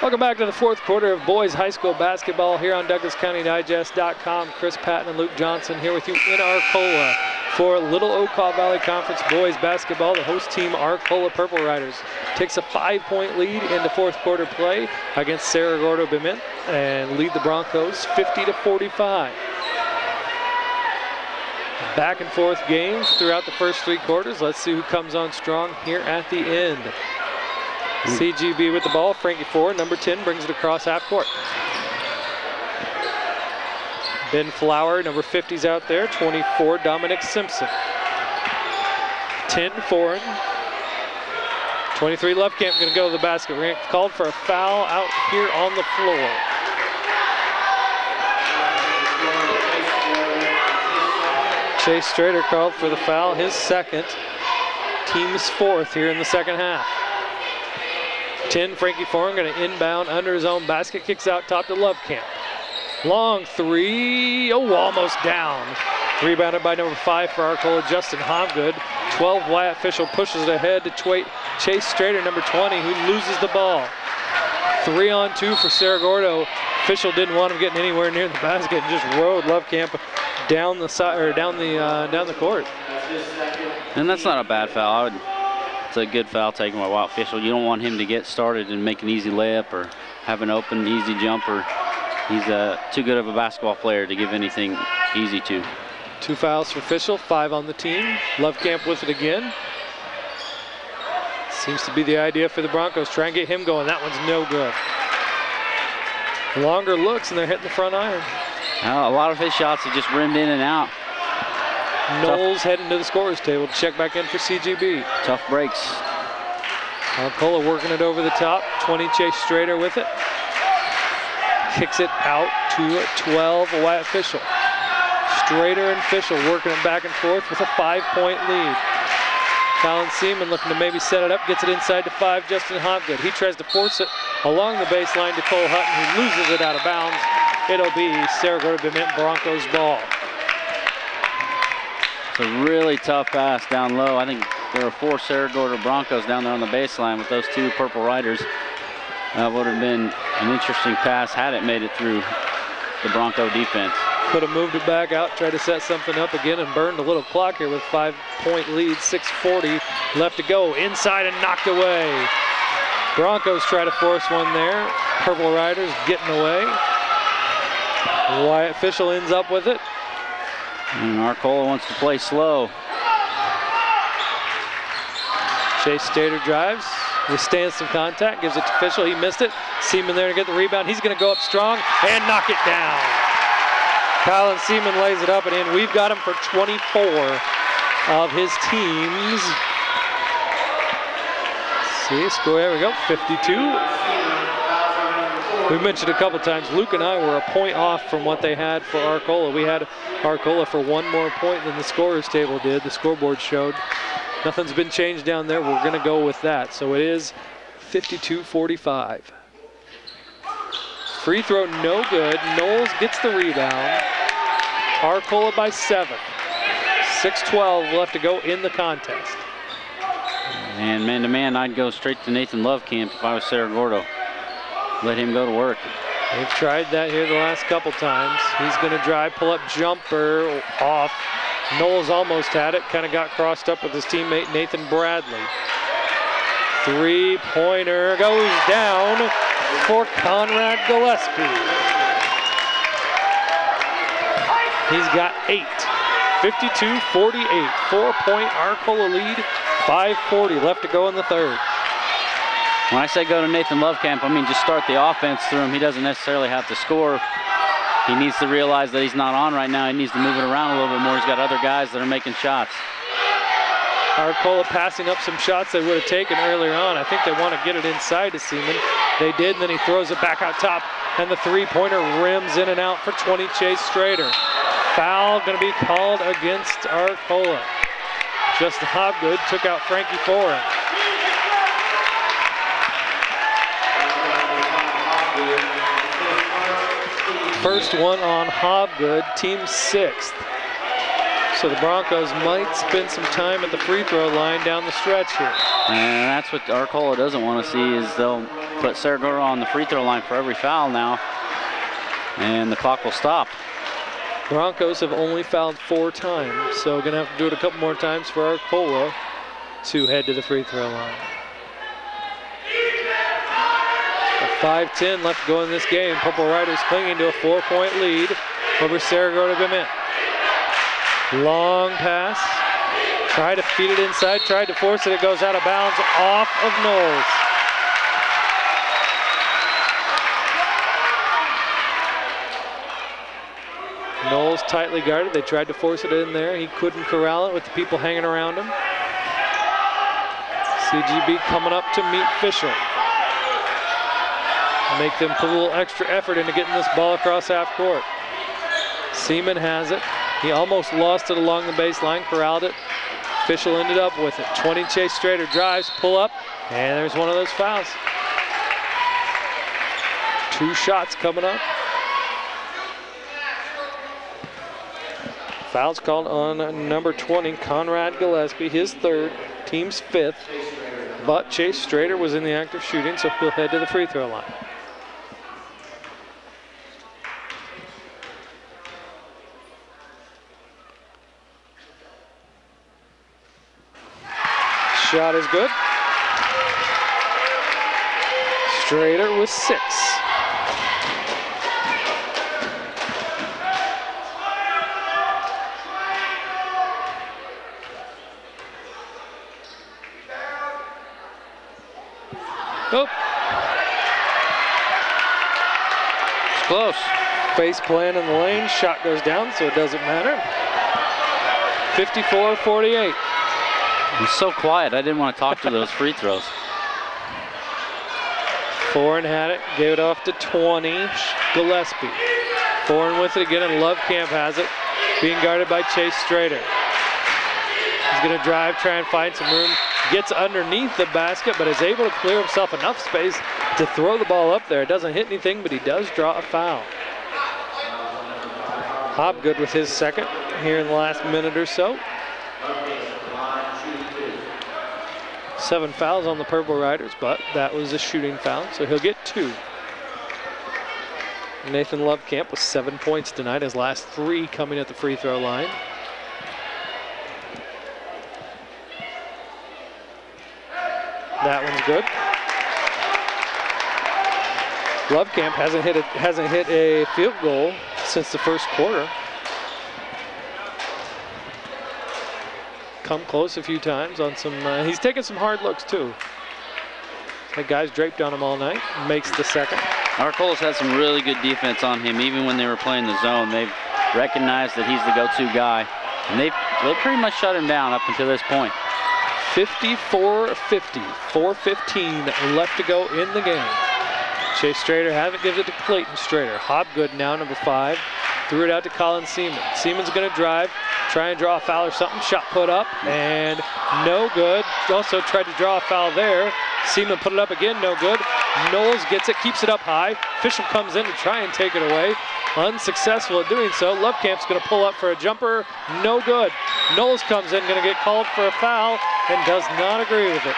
Welcome back to the fourth quarter of boys high school basketball here on DouglasCountyDigest.com. Chris Patton and Luke Johnson here with you in Arcola for Little Okaw Valley Conference boys basketball. The host team, Arcola Purple Riders, takes a 5-point lead into fourth quarter play against Cerro-Gordo Bement and lead the Broncos 50-45. Back and forth games throughout the first three quarters. Let's see who comes on strong here at the end. CGB with the ball, Frankie Ford, number 10, brings it across half court. Ben Flower, number 50's out there, 24, Dominic Simpson. 10, Foreign. 23, left camp, gonna go to the basket. We're called for a foul out here on the floor. Chase Strader called for the foul, his second, team's fourth here in the second half. 10, Frankie Foreign gonna inbound under his own basket, kicks out top to Lovecamp. Long three, oh, almost down. Rebounded by number 5 for Arcola, Justin Hobgood. 12, Wyatt Fishel pushes it ahead to Chase Strader, number 20, who loses the ball. 3-on-2 for Cerro-Gordo. Fishel didn't want him getting anywhere near the basket and just rode Lovecamp down the side or down the court. And that's not a bad foul. It's a good foul taken by Wyatt Fishel. You don't want him to get started and make an easy layup or have an open, easy jumper. He's too good of a basketball player to give anything easy to. 2 fouls for Fishel, 5 on the team. Lovecamp with it again. Seems to be the idea for the Broncos. Try and get him going. That one's no good. Longer looks and they're hitting the front iron. A lot of his shots have just rimmed in and out. Knowles heading to the scorer's table to check back in for CGB. Tough breaks. Arcola working it over the top. 20, Chase Strader with it. Kicks it out to 12, Wyatt Fishel. Strader and Fishel working it back and forth with a 5-point lead. Colin Seaman looking to maybe set it up, gets it inside to 5, Justin Hopgood. He tries to force it along the baseline to Cole Hutton, who loses it out of bounds. It'll be Cerro-Gordo Bement Broncos ball. It's a really tough pass down low. I think there were 4 Cerro-Gordo Broncos down there on the baseline with those 2 Purple Riders. That would have been an interesting pass had it made it through the Bronco defense. Could have moved it back out, tried to set something up again and burned a little clock here with 5-point lead, 6:40 left to go. Inside and knocked away. Broncos try to force one there. Purple Riders getting away. Wyatt Fishel ends up with it. And Arcola wants to play slow. Chase Strader drives, withstands some contact, gives it to Fishel. He missed it. Seaman there to get the rebound. He's going to go up strong and knock it down. Colin Seaman lays it up and in. We've got him for 24 of his teams. See, score, there we go, 52. We mentioned a couple times, Luke and I were a point off from what they had for Arcola. We had Arcola for 1 more point than the scorer's table did, the scoreboard showed. Nothing's been changed down there. We're going to go with that. So it is 52-45. Free throw no good. Knowles gets the rebound. Arcola by 7. 6:12 left to go in the contest. And man-to-man, I'd go straight to Nathan Lovecamp if I was Cerro-Gordo. Let him go to work. They've tried that here the last couple times. He's going to drive, pull up jumper off. Knowles almost had it, kind of got crossed up with his teammate Nathan Bradley. 3-pointer goes down for Conrad Gillespie. He's got 8. 52-48, 4-point Arcola lead, 5:40 left to go in the third. When I say go to Nathan Lovecamp, I mean just start the offense through him. He doesn't necessarily have to score. He needs to realize that he's not on right now. He needs to move it around a little bit more. He's got other guys that are making shots. Arcola passing up some shots they would have taken earlier on. I think they want to get it inside to Seaman. They did, and then he throws it back out top, and the 3-pointer rims in and out for 20, Chase Strader. Foul going to be called against Arcola. Justin Hobgood took out Frankie Foreign. First one on Hobgood, team 6th. So the Broncos might spend some time at the free throw line down the stretch here. And that's what Arcola doesn't want to see, is they'll put Cerro-Gordo on the free throw line for every foul now, and the clock will stop. Broncos have only fouled 4 times, so gonna have to do it a couple more times for Arcola to head to the free throw line. 5:10 left to go in this game. Purple Riders clinging to a 4-point lead over Cerro-Gordo Bement. Long pass. Tried to feed it inside, tried to force it. It goes out of bounds off of Knowles. Knowles tightly guarded. They tried to force it in there. He couldn't corral it with the people hanging around him. CGB coming up to meet Fischel. Make them put a little extra effort into getting this ball across half court. Seaman has it. He almost lost it along the baseline, corralled it. Fischel ended up with it. 20 Chase Strader drives, pull up, and there's one of those fouls. 2 shots coming up. Foul's called on number 20, Conrad Gillespie, his 3rd, team's 5th. But Chase Strader was in the act of shooting, so he'll head to the free throw line. Shot is good. Strader with 6. Oh. It's close. Face plant in the lane. Shot goes down, so it doesn't matter. 54-48. He's so quiet. I didn't want to talk to those free throws. Foreign had it, gave it off to 20, Gillespie. Foreign with it again, and Lovecamp has it, being guarded by Chase Strader. He's gonna drive, try and find some room. Gets underneath the basket, but is able to clear himself enough space to throw the ball up there. It doesn't hit anything, but he does draw a foul. Hobgood with his 2nd here in the last minute or so. 7 fouls on the Purple Riders, but that was a shooting foul, so he'll get 2. Nathan Lovecamp with 7 points tonight, his last 3 coming at the free throw line. That one's good. Lovecamp hasn't hit a field goal since the first quarter. Come close a few times on some, he's taken some hard looks too. That guy's draped on him all night, makes the 2nd. Arcola's had some really good defense on him, even when they were playing the zone. They've recognized that he's the go-to guy, and they pretty much shut him down up until this point. 54-50, 4:15 left to go in the game. Chase Strader has it, gives it to Clayton Strader. Hobgood now, number 5. Threw it out to Colin Seaman. Seaman's gonna drive, try and draw a foul or something. Shot put up and no good. Also tried to draw a foul there. Seaman put it up again, no good. Knowles gets it, keeps it up high. Fischel comes in to try and take it away. Unsuccessful at doing so. Lovecamp's gonna pull up for a jumper, no good. Knowles comes in, gonna get called for a foul and does not agree with it.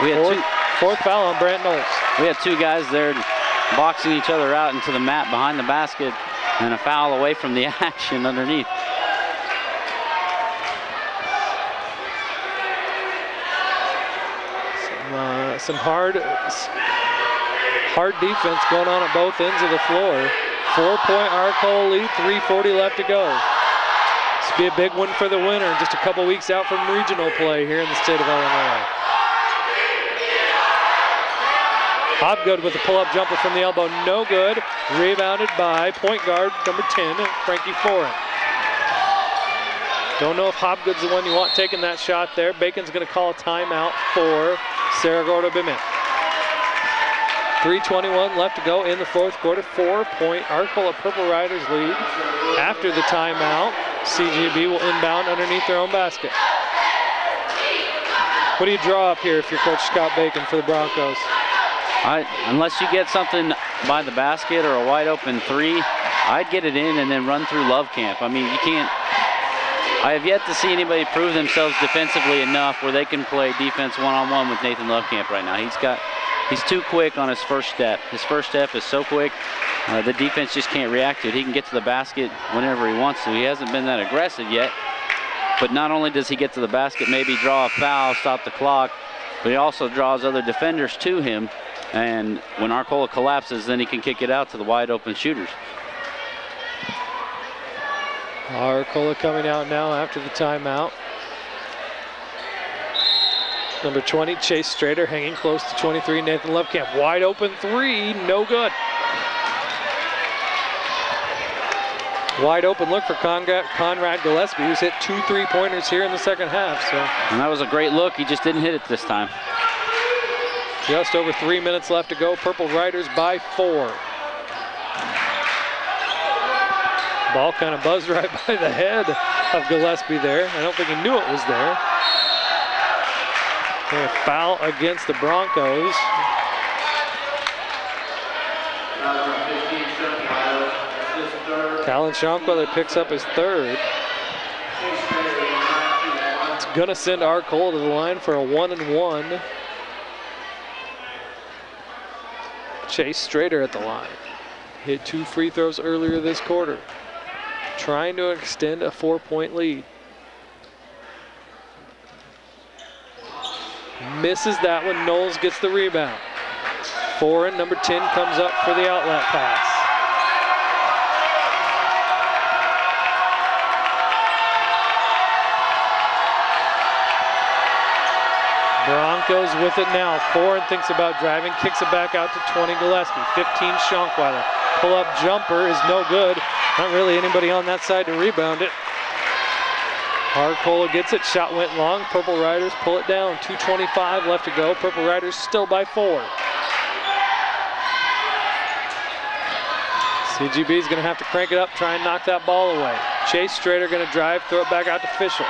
We had fourth foul on Brant Knowles. We had 2 guys there boxing each other out into the mat behind the basket, and a foul away from the action underneath. Some hard defense going on at both ends of the floor. 4-point Arcola lead, 3:40 left to go. This will be a big one for the winner, just a couple weeks out from regional play here in the state of Illinois. Hobgood with a pull-up jumper from the elbow, no good. Rebounded by point guard number 10, Frankie Foreign. Don't know if Hobgood's the one you want taking that shot there. Bacon's gonna call a timeout for Cerro-Gordo Bement. 3:21 left to go in the 4th quarter. 4-point Arcola Purple Riders lead. After the timeout, CGB will inbound underneath their own basket. What do you draw up here if you're Coach Scott Bacon for the Broncos? Unless you get something by the basket or a wide open 3, I'd get it in and then run through Lovecamp. I mean, you I have yet to see anybody prove themselves defensively enough where they can play defense one-on-one with Nathan Lovecamp right now. He's too quick on his first step. His first step is so quick, the defense just can't react to it. He can get to the basket whenever he wants to. He hasn't been that aggressive yet, but not only does he get to the basket, maybe draw a foul, stop the clock, but he also draws other defenders to him, and when Arcola collapses, then he can kick it out to the wide open shooters. Arcola coming out now after the timeout. Number 20, Chase Strader, hanging close to 23, Nathan Lovecamp. Wide open three, no good. Wide open look for Conrad Gillespie, who's hit 2 3-pointers here in the second half. And that was a great look. He just didn't hit it this time. Just over 3 minutes left to go. Purple Riders by 4. Ball kind of buzzed right by the head of Gillespie there. I don't think he knew it was there. And a foul against the Broncos. Talon Shankweather picks up his third. It's gonna send Arcola to the line for a 1-and-1. Chase Strader at the line. Hit 2 free throws earlier this quarter. Trying to extend a 4-point lead. Misses that one. Knowles gets the rebound. Foreign, number 10, comes up for the outlet pass. Broncos with it now. Foreign thinks about driving, kicks it back out to 20 Gillespie. 15 Shankweather. Pull-up jumper is no good. Not really anybody on that side to rebound it. Arcola gets it, shot went long. Purple Riders pull it down. 2:25 left to go. Purple Riders still by 4. CGB is going to have to crank it up, try and knock that ball away. Chase Strader going to drive, throw it back out to Fischel.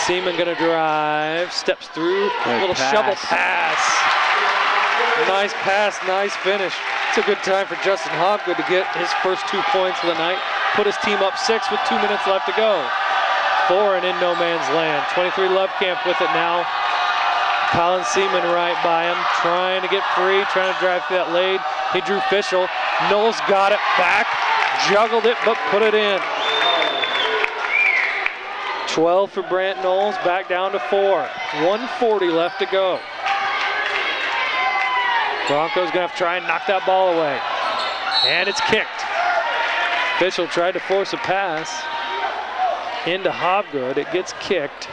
Seaman going to drive, steps through, little shovel pass. Nice pass, nice finish. It's a good time for Justin Hobgood to get his first 2 points of the night. Put his team up 6 with 2 minutes left to go. Foreign in no man's land. 23 Lovecamp with it now. Colin Seaman right by him, trying to get free, trying to drive through that lane. He drew Fischel. Knowles got it back, juggled it, but put it in. 12 for Brant Knowles, back down to 4. 1:40 left to go. Broncos gonna have to try and knock that ball away. And it's kicked. Fischel tried to force a pass into Hobgood. It gets kicked.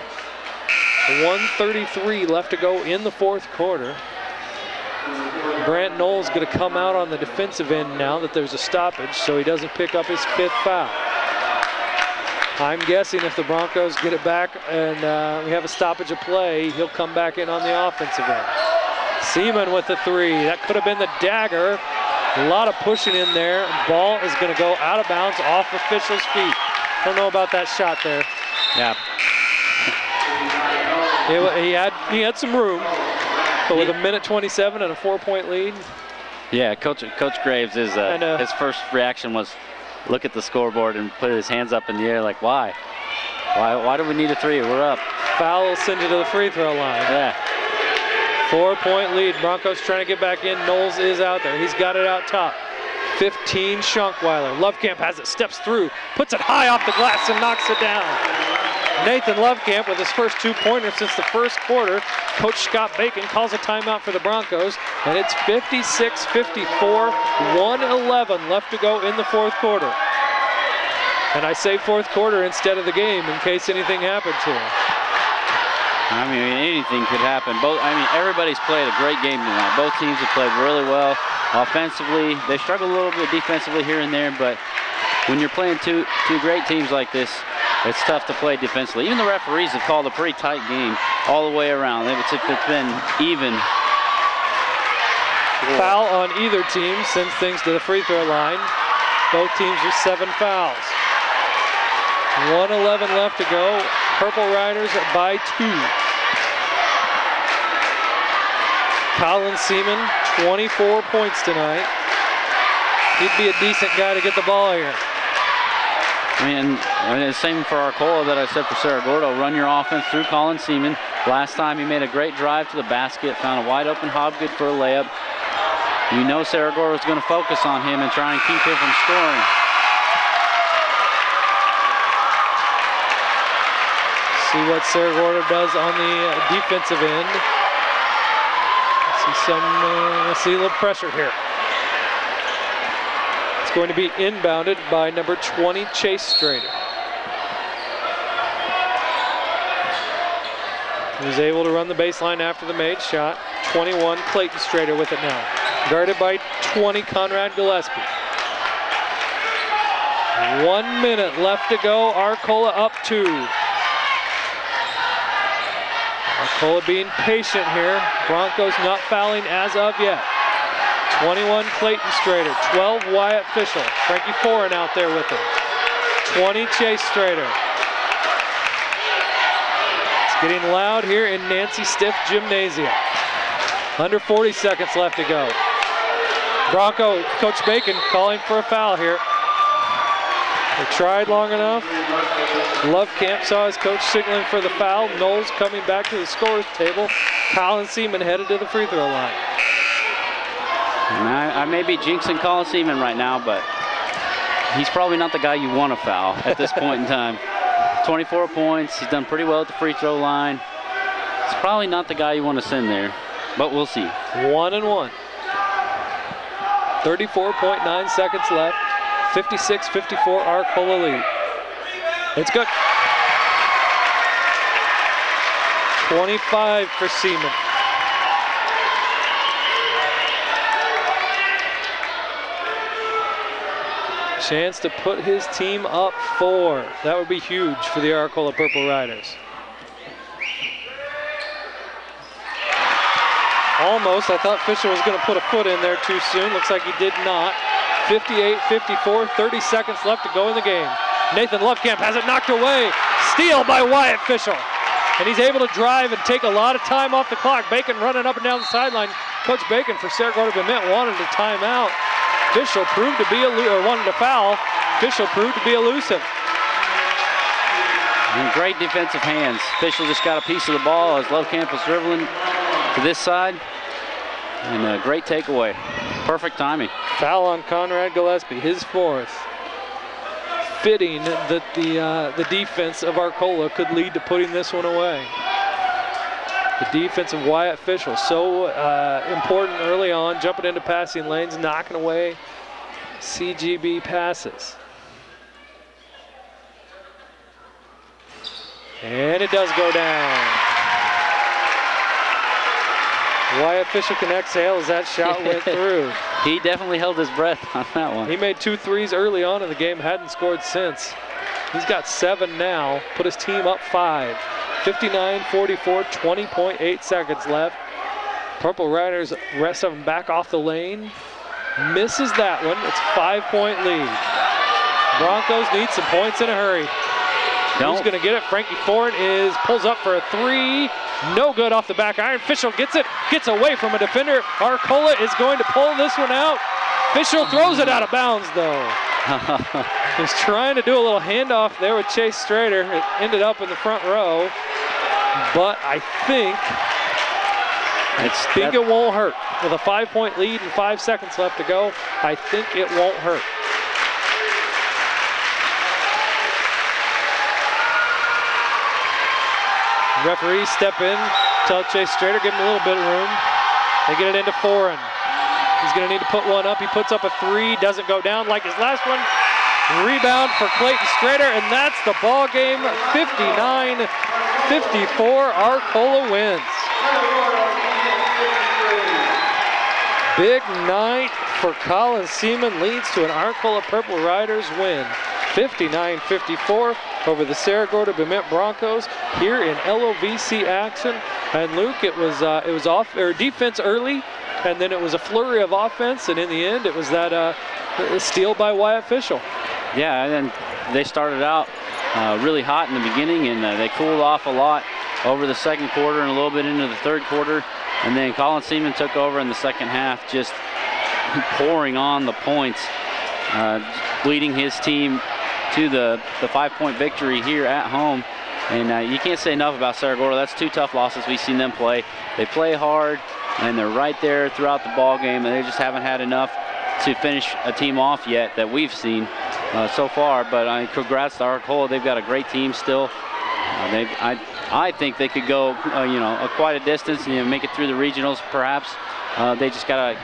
1:33 left to go in the fourth quarter. Brant Knowles gonna come out on the defensive end now that there's a stoppage, so he doesn't pick up his 5th foul. I'm guessing if the Broncos get it back and we have a stoppage of play, he'll come back in on the offensive end. Seaman with the 3. That could have been the dagger. A lot of pushing in there. Ball is going to go out of bounds off of Fischel's feet. Don't know about that shot there. Yeah. He had some room, but with 1:27 and a 4-point lead. Yeah, Coach Graves is his first reaction was look at the scoreboard and put his hands up in the air like, why? Why do we need a 3? We're up. Foul will send you to the free throw line. Yeah. 4-point lead. Broncos trying to get back in. Knowles is out there. He's got it out top. 15 Schunkwyler. Lovecamp has it, steps through, puts it high off the glass and knocks it down. Nathan Lovecamp with his first 2-pointer since the first quarter. Coach Scott Bacon calls a timeout for the Broncos, and it's 56-54, 1:11 left to go in the fourth quarter. And I say fourth quarter instead of the game in case anything happened to him. I mean, anything could happen. Everybody's played a great game tonight. Both teams have played really well. Offensively, they struggle a little bit defensively here and there, but when you're playing two great teams like this, it's tough to play defensively. Even the referees have called a pretty tight game all the way around. It's been even. Foul on either team sends things to the free throw line. Both teams with 7 fouls. 1:11 left to go. Purple Riders by 2. Colin Seaman, 24 points tonight. He'd be a decent guy to get the ball here. I mean, and same for Arcola that I said for Cerro-Gordo. Run your offense through Colin Seaman. Last time he made a great drive to the basket, found a wide open Hobgood for a layup. You know Cerro-Gordo is going to focus on him and try and keep him from scoring. See what Cerro-Gordo does on the defensive end. See a little pressure here. It's going to be inbounded by number 20, Chase Strader. He was able to run the baseline after the made shot. 21, Clayton Strader with it now. Guarded by 20, Conrad Gillespie. 1 minute left to go. Arcola up 2. Arcola being patient here. Broncos not fouling as of yet. 21, Clayton Strader. 12, Wyatt Fischel. Frankie Foran out there with him. 20, Chase Strader. It's getting loud here in Nancy Stiff Gymnasium. Under 40 seconds left to go. Bronco, Coach Bacon calling for a foul here. They tried long enough. Love Camp saw his coach signaling for the foul. Knowles coming back to the scorer's table. Colin Seaman headed to the free throw line. I may be jinxing Colin Seaman right now, but he's probably not the guy you want to foul at this point in time. 24 points. He's done pretty well at the free throw line. It's probably not the guy you want to send there, but we'll see. 1-1. 34.9 seconds left. 56-54 Arcola lead. It's good. 25 for Seaman. Chance to put his team up 4. That would be huge for the Arcola Purple Riders. Almost. I thought Fisher was going to put a foot in there too soon. Looks like he did not. 58-54, 30 seconds left to go in the game. Nathan Lovekamp has it knocked away. Steal by Wyatt Fischel. And he's able to drive and take a lot of time off the clock. Bacon running up and down the sideline. Coach Bacon for Cerro-Gordo Bement wanted a timeout. Fischel proved to be wanted to foul. Fischel proved to be elusive. And great defensive hands. Fischel just got a piece of the ball as Lovekamp was dribbling to this side. And a great takeaway. Perfect timing. Foul on Conrad Gillespie, his 4th. Fitting that the defense of Arcola could lead to putting this one away. The defense of Wyatt Fischel, so important early on, jumping into passing lanes, knocking away CGB passes. And it does go down. Wyatt Fischel can exhale as that shot went through. He definitely held his breath on that one. He made 2 threes early on in the game, hadn't scored since. He's got 7 now, put his team up 5. 59-44, 20.8 seconds left. Purple Riders, rest of them back off the lane. Misses that one, it's a 5-point lead. Broncos need some points in a hurry. Who's gonna get it? Frankie Ford pulls up for a 3. No good off the back iron. Fischel gets it, gets away from a defender. Arcola is going to pull this one out. Fischel throws it out of bounds though. He's trying to do a little handoff there with Chase Strader. It ended up in the front row. But I think it won't hurt. With a 5-point lead and 5 seconds left to go, I think it won't hurt. Referees step in, tell Chase Strader, give him a little bit of room. They get it into Foran. He's gonna need to put one up. He puts up a 3, doesn't go down like his last one. Rebound for Clayton Strader, and that's the ball game. 59-54, Arcola wins. Big night for Colin Seaman, leads to an Arcola Purple Riders win. 59-54 over the Cerro-Gordo Bement Broncos here in LOVC action. And Luke, it was defense early, and then it was a flurry of offense, and in the end, it was that steal by Wyatt Fischel. Yeah, and then they started out really hot in the beginning, and they cooled off a lot over the second quarter and a little bit into the third quarter. And then Colin Seaman took over in the second half, just pouring on the points, leading his team to the 5-point victory here at home. And you can't say enough about Cerro-Gordo. That's 2 tough losses we've seen them play. They play hard, and they're right there throughout the ball game, and they just haven't had enough to finish a team off yet that we've seen so far. But congrats to Arcola. They've got a great team still. I think they could go, quite a distance and make it through the regionals, perhaps. They just got to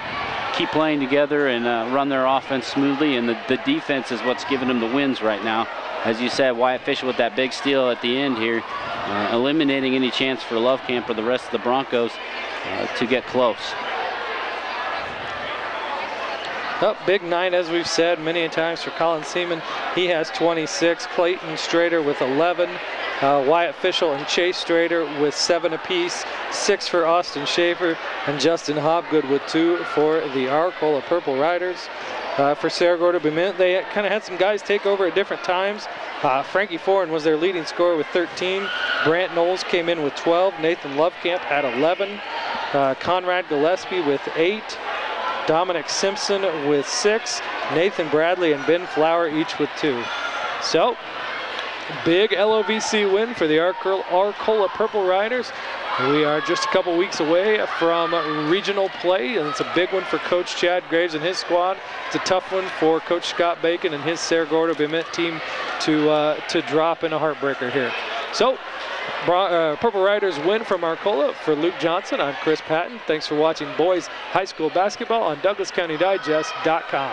keep playing together and run their offense smoothly, and the defense is what's giving them the wins right now. As you said, Wyatt Fisher with that big steal at the end here, eliminating any chance for Love Camp or the rest of the Broncos to get close. Big night, as we've said many times, for Colin Seaman. He has 26. Clayton Strader with 11. Wyatt Fischel and Chase Strader with 7 apiece. 6 for Austin Schaefer and Justin Hobgood with 2 for the Arcola Purple Riders. For Cerro-Gordo Bement, they kind of had some guys take over at different times. Frankie Foran was their leading scorer with 13. Brant Knowles came in with 12. Nathan Lovecamp had 11. Conrad Gillespie with 8. Dominic Simpson with 6. Nathan Bradley and Ben Flower each with 2. So, big LOVC win for the Arcola Purple Riders. We are just a couple weeks away from regional play, and it's a big one for Coach Chad Graves and his squad. It's a tough one for Coach Scott Bacon and his Cerro-Gordo Bement team to drop in a heartbreaker here. So, Purple Riders win from Arcola. For Luke Johnson, I'm Chris Patton. Thanks for watching boys high school basketball on DouglasCountyDigest.com.